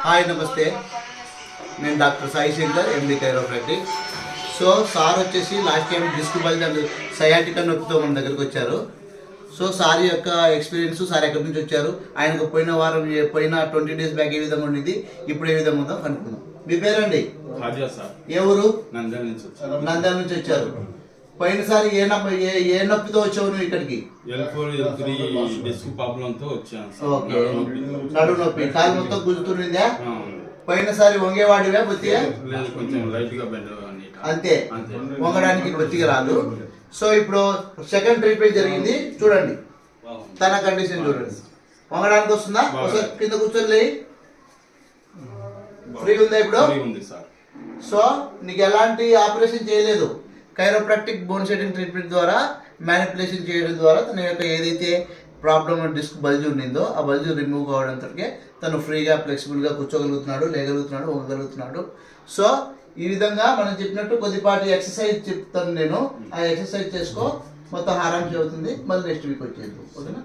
Hi నమస్తే, నేను doctor Sai Shankar, MD chiropractic. So sir వచ్చేసి last time disc bulge and sciatica నొప్పితో మన దగ్గరికి వచ్చారు. సో సార్ యొక్క ఎక్స్పీరియన్స్, సార్ ఎక్కడి నుంచి వచ్చారు, ఆయనకు పోయిన 20 days బ్యాక్ ఏ విధంగా ఉండేది, ఇప్పుడు ఏ విధంగా ఉందో కనుక్కుందాం. మీ పేరండి? ఏ ఊరు? నంద్యాల నుంచి వచ్చారు. పోయినసారి ఏ నొప్పితో వచ్చావు నువ్వు ఇక్కడికి? ఓకే, నడుము నొప్పి, కాలు మొత్తం గుంజుతుందా? పోయినసారి వంగేవాడివే బొత్తిగా? అంతే, వంగడానికి బొత్తిగా రాదు. సో ఇప్పుడు సెకండ్ ట్రీట్మెంట్ జరిగింది, చూడండి తన కండిషన్ చూడండి. వంగడానికి వస్తుందా? ఒకసారి కింద కూర్చొని లేయి. ఫ్రీ ఉందా ఇప్పుడు? సో నీకు ఎలాంటి ఆపరేషన్ చేయలేదు, కైరోప్రాక్టిక్ బోన్ సెట్టింగ్ ట్రీట్మెంట్ ద్వారా మ్యానిపులేషన్ చేయడం ద్వారా తన యొక్క ఏదైతే ప్రాబ్లమ్ డిస్క్ బల్జ్ ఉండిందో ఆ బల్జ్ రిమూవ్ కావడంతో తను ఫ్రీగా ఫ్లెక్సిబుల్గా కూర్చోగలుగుతున్నాడు, లేగలుగుతున్నాడు, వంగగలుగుతున్నాడు. సో ఈ విధంగా మనం చెప్పినట్టు కొద్దిపాటి ఎక్సర్సైజ్ చెప్తాను నేను, ఆ ఎక్సర్సైజ్ చేసుకో, మొత్తం ఆరాం అవుతుంది. మళ్ళీ నెక్స్ట్ వీక్ వచ్చేది, ఓకేనా?